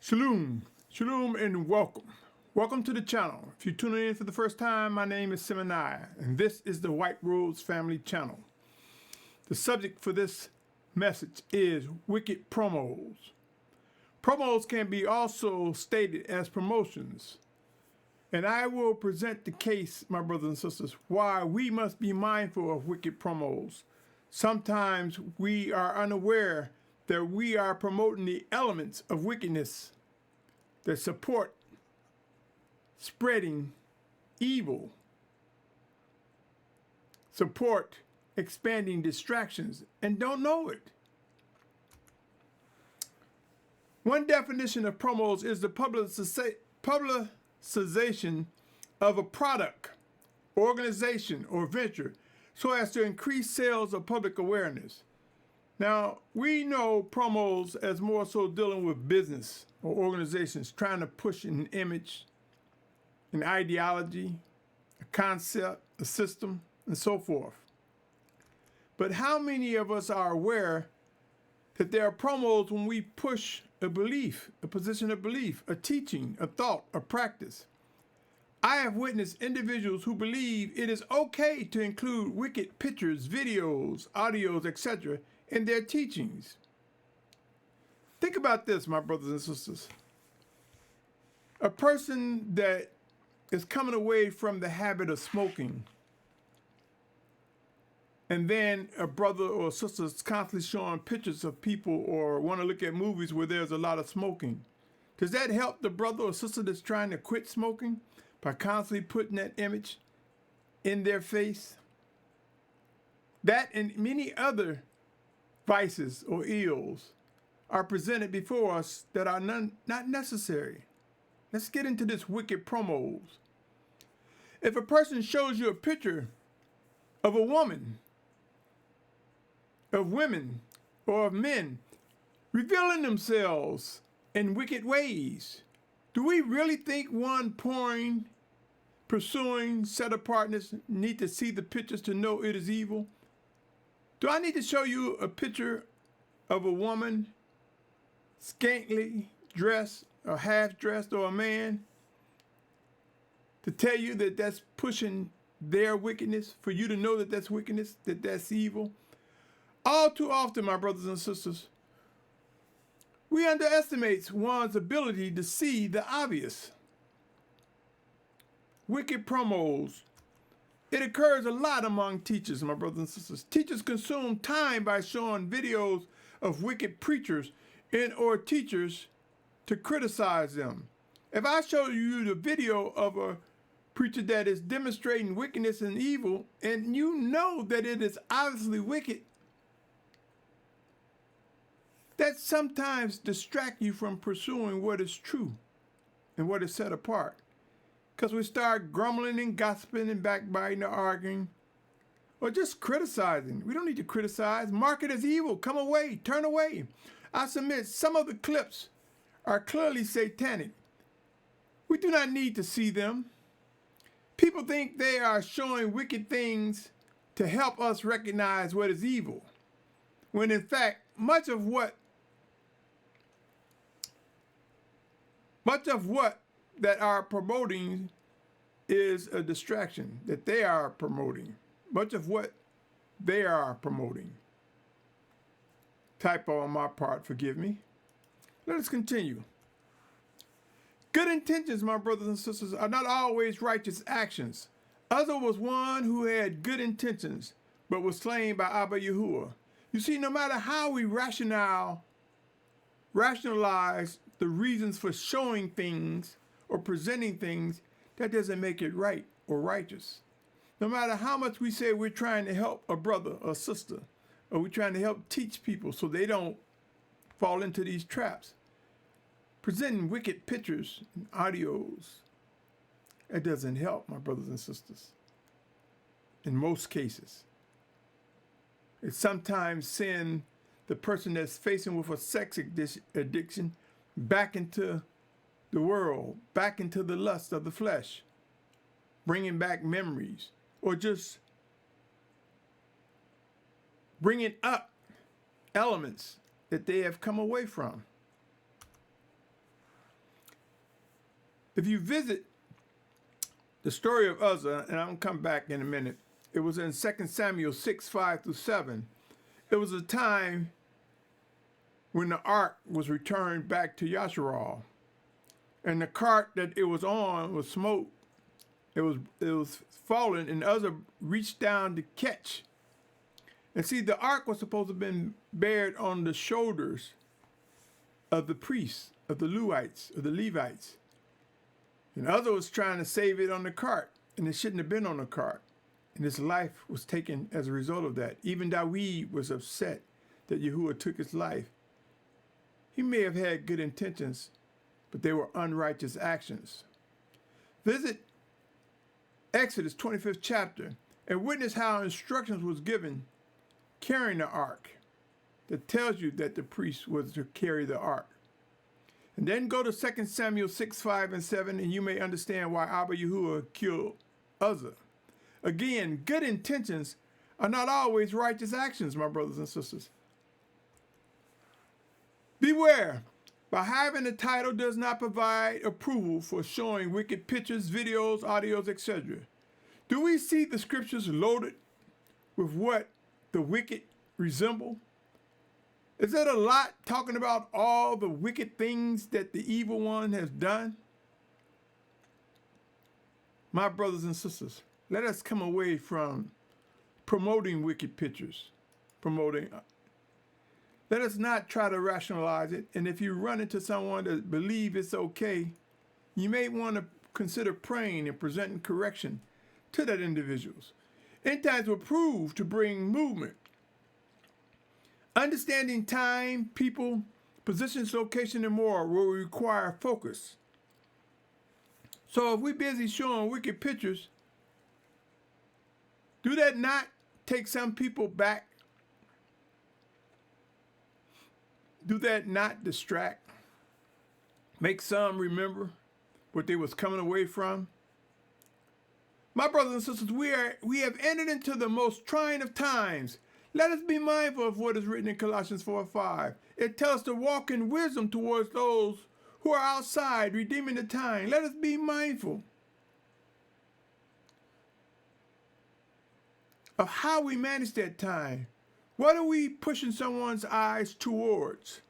Shalom, shalom, and welcome. Welcome to the channel. If you're tuning in for the first time, my name is Symmanayah, and this is the White Rose Family Channel. The subject for this message is wicked promos. Promos can be also stated as promotions, and I will present the case, my brothers and sisters, why we must be mindful of wicked promos. Sometimes we are unaware that we are promoting the elements of wickedness that support spreading evil, support expanding distractions, and don't know it. One definition of promos is the publicization of a product, organization, or venture so as to increase sales or public awareness. Now, we know promos as more so dealing with business or organizations trying to push an image, an ideology, a concept, a system, and so forth. But how many of us are aware that there are promos when we push a belief, a position of belief, a teaching, a thought, a practice? I have witnessed individuals who believe it is okay to include wicked pictures, videos, audios, etc. in their teachings. Think about this, my brothers and sisters. A person that is coming away from the habit of smoking, and then a brother or sister is constantly showing pictures of people or want to look at movies where there's a lot of smoking. Does that help the brother or sister that's trying to quit smoking by constantly putting that image in their face? That and many other vices or ills are presented before us that are not necessary. Let's get into this wicked promos. If a person shows you a picture of a woman, of women, or of men revealing themselves in wicked ways, do we really think one pursuing set-apartness need to see the pictures to know it is evil? Do I need to show you a picture of a woman scantily dressed or half-dressed, or a man, to tell you that that's pushing their wickedness, for you to know that that's wickedness, that that's evil? All too often, my brothers and sisters, we underestimate one's ability to see the obvious. Wicked promos. It occurs a lot among teachers, my brothers and sisters. Teachers consume time by showing videos of wicked preachers or teachers to criticize them. If I show you the video of a preacher that is demonstrating wickedness and evil, and you know that it is obviously wicked, that sometimes distract you from pursuing what is true and what is set apart. Because we start grumbling and gossiping and backbiting or arguing, or just criticizing. We don't need to criticize. Mark it as evil. Come away. Turn away. I submit some of the clips are clearly satanic. We do not need to see them. People think they are showing wicked things to help us recognize what is evil, when in fact, much of what that are promoting is a distraction that they are promoting. Much of what they are promoting. Typo on my part, forgive me. Let us continue. Good intentions, my brothers and sisters, are not always righteous actions. Uzzah was one who had good intentions, but was slain by Abba Yahuah. You see, no matter how we rationalize the reasons for showing things or presenting things, that doesn't make it right or righteous. No matter how much we say we're trying to help a brother or sister, or we're trying to help teach people so they don't fall into these traps, presenting wicked pictures and audios, it doesn't help, my brothers and sisters. In most cases, it sometimes sends the person that's facing with a sex addiction back into the world, back into the lust of the flesh, bringing back memories, or just bringing up elements that they have come away from. If you visit the story of Uzzah, and I'm going to come back in a minute, it was in 2 Samuel 6, 5 through 7. It was a time when the ark was returned back to Yashar'al, and the cart that it was on was smote. It was fallen, and Uzzah reached down to catch. And see, the ark was supposed to have been bared on the shoulders of the priests, of the Levites. And Uzzah was trying to save it on the cart, and it shouldn't have been on the cart. And his life was taken as a result of that. Even David was upset that Yahuah took his life. He may have had good intentions, but they were unrighteous actions. Visit Exodus 25th chapter and witness how instructions was given carrying the ark that tells you that the priest was to carry the ark. And then go to 2 Samuel 6, 5, and 7, and you may understand why Abba Yahuah killed Uzzah. Again, good intentions are not always righteous actions, my brothers and sisters. Beware, by having a title does not provide approval for showing wicked pictures, videos, audios, etc. Do we see the scriptures loaded with what the wicked resemble? Is it a lot talking about all the wicked things that the evil one has done? My brothers and sisters, let us come away from promoting wicked pictures, Let us not try to rationalize it. And if you run into someone that believes it's okay, you may want to consider praying and presenting correction to that individuals. Endtimes will prove to bring movement. Understanding time, people, positions, location, and more will require focus. So if we're busy showing wicked pictures, do that not take some people back? Do that not distract? Make some remember what they was coming away from? My brothers and sisters, we have entered into the most trying of times. Let us be mindful of what is written in Colossians 4:5. It tells us to walk in wisdom towards those who are outside, redeeming the time. Let us be mindful of how we manage that time. What are we pushing someone's eyes towards?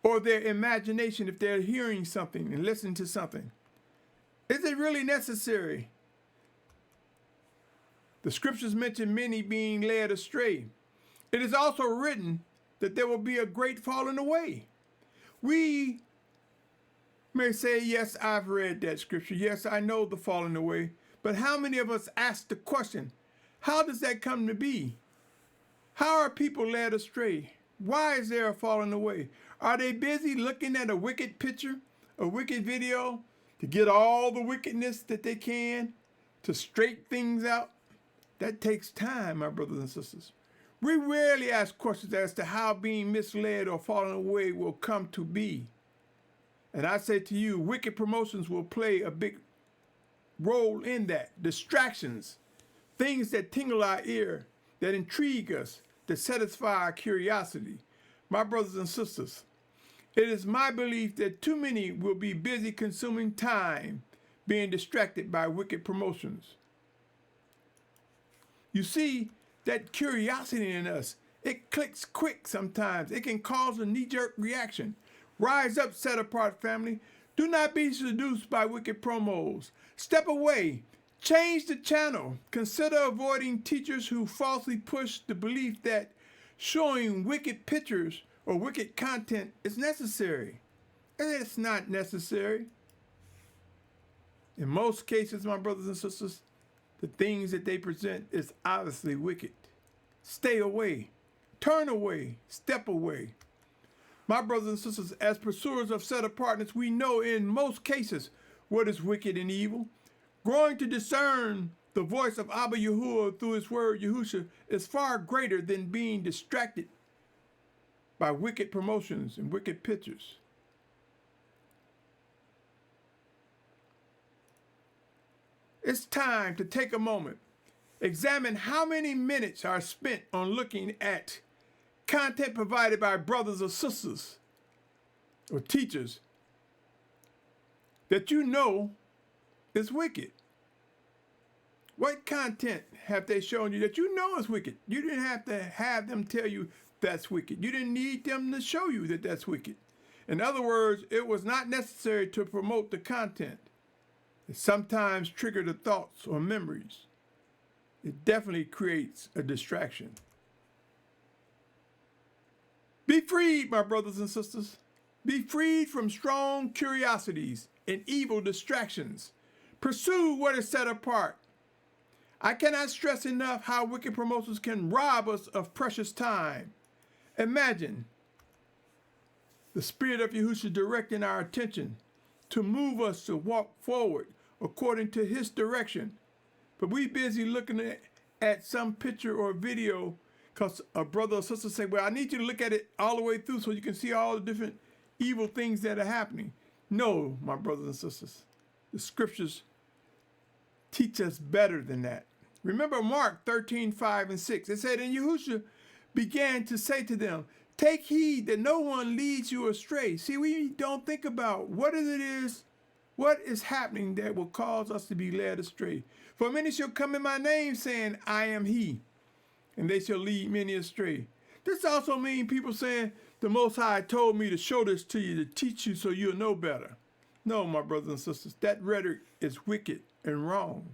Or their imagination if they're hearing something and listening to something? Is it really necessary? The scriptures mention many being led astray. It is also written that there will be a great falling away. We may say, yes, I've read that scripture. Yes, I know the falling away. But how many of us ask the question, how does that come to be? How are people led astray? Why is there a falling away? Are they busy looking at a wicked picture, a wicked video, to get all the wickedness that they can, to straighten things out? That takes time, my brothers and sisters. We rarely ask questions as to how being misled or falling away will come to be. And I say to you, wicked promotions will play a big role in that. Distractions, things that tingle our ear, that intrigue us, that satisfy our curiosity. My brothers and sisters, it is my belief that too many will be busy consuming time being distracted by wicked promotions. You see, that curiosity in us, it clicks quick sometimes. It can cause a knee-jerk reaction. Rise up, set-apart family. Do not be seduced by wicked promos. Step away. Change the channel. Consider avoiding teachers who falsely push the belief that showing wicked pictures or wicked content is necessary. It's not necessary. In most cases, my brothers and sisters, the things that they present is obviously wicked. Stay away. Turn away. Step away. My brothers and sisters, as pursuers of set-apartness, we know in most cases what is wicked and evil. Growing to discern the voice of Abba Yahuah through his word, Yahusha, is far greater than being distracted by wicked promotions and wicked pictures. It's time to take a moment, examine how many minutes are spent on looking at content provided by brothers or sisters or teachers that you know is wicked? What content have they shown you that you know is wicked? You didn't have to have them tell you that's wicked. You didn't need them to show you that that's wicked. In other words, it was not necessary to promote the content. It sometimes triggers the thoughts or memories. It definitely creates a distraction. Be freed, my brothers and sisters. Be freed from strong curiosities and evil distractions. Pursue what is set apart. I cannot stress enough how wicked promoters can rob us of precious time. Imagine the Spirit of Yahusha directing our attention to move us to walk forward according to his direction. But we busy looking at some picture or video because a brother or sister say, well, I need you to look at it all the way through so you can see all the different evil things that are happening. No, my brothers and sisters, the scriptures teach us better than that. Remember Mark 13:5-6. It said, and Yahusha began to say to them, take heed that no one leads you astray. See, we don't think about what is happening that will cause us to be led astray. For many shall come in my name saying, I am he, and they shall lead many astray. This also means people saying, the Most High told me to show this to you, to teach you so you'll know better. No, my brothers and sisters, that rhetoric is wicked and wrong.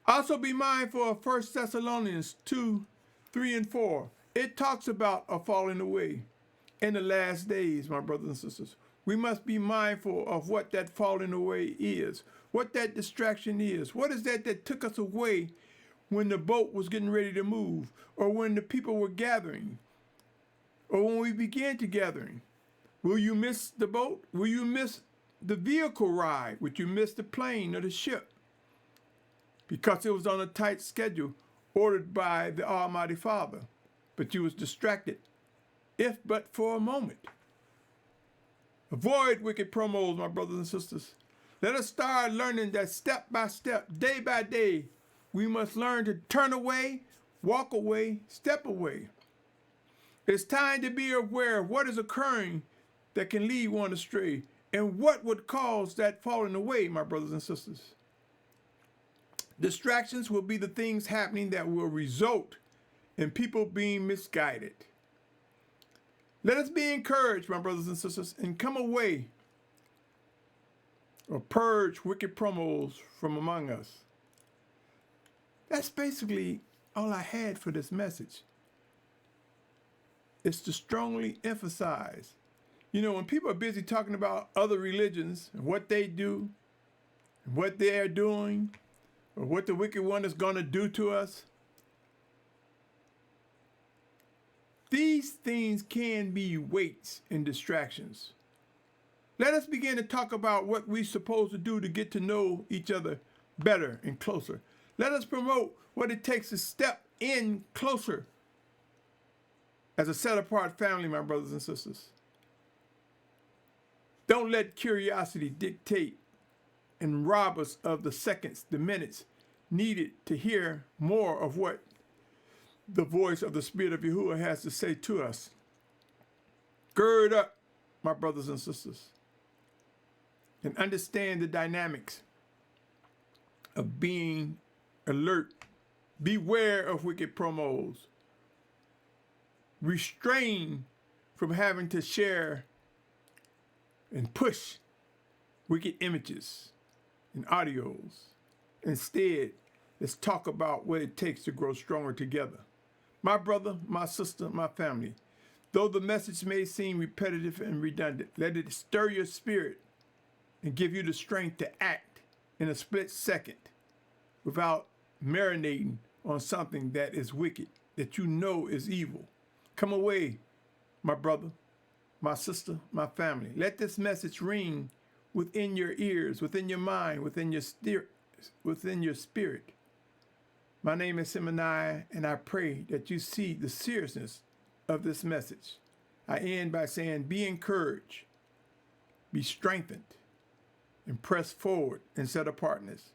Also be mindful of 1 Thessalonians 2:3-4. It talks about a falling away in the last days, my brothers and sisters. We must be mindful of what that falling away is, what that distraction is. What is that took us away when the boat was getting ready to move, or when the people were gathering, or when we began to gathering? Will you miss the boat? Will you miss the vehicle ride? Would you miss the plane or the ship? Because it was on a tight schedule ordered by the Almighty Father. But you was distracted, if but for a moment. Avoid wicked promos, my brothers and sisters. Let us start learning that step by step, day by day, we must learn to turn away, walk away, step away. It's time to be aware of what is occurring that can lead one astray and what would cause that falling away, my brothers and sisters. Distractions will be the things happening that will result in people being misguided. Let us be encouraged, my brothers and sisters, and come away or purge wicked promos from among us. That's basically all I had for this message. It's to strongly emphasize, when people are busy talking about other religions and what they do, and what they are doing, or what the wicked one is going to do to us, these things can be weights and distractions. Let us begin to talk about what we're supposed to do to get to know each other better and closer. Let us promote what it takes to step in closer as a set-apart family, my brothers and sisters. Don't let curiosity dictate and rob us of the seconds, the minutes needed to hear more of what the voice of the Spirit of Yahuah has to say to us. Gird up, my brothers and sisters, and understand the dynamics of being alert. Beware of wicked promos. Restrain from having to share and push wicked images and audios. Instead, let's talk about what it takes to grow stronger together. My brother, my sister, my family, though the message may seem repetitive and redundant, let it stir your spirit and give you the strength to act in a split second without marinating on something that is wicked, that you know is evil. Come away, my brother, my sister, my family. Let this message ring within your ears, within your mind, within your spirit. My name is Symmanayah, and I pray that you see the seriousness of this message. I end by saying, be encouraged, be strengthened, and press forward in set-apartness.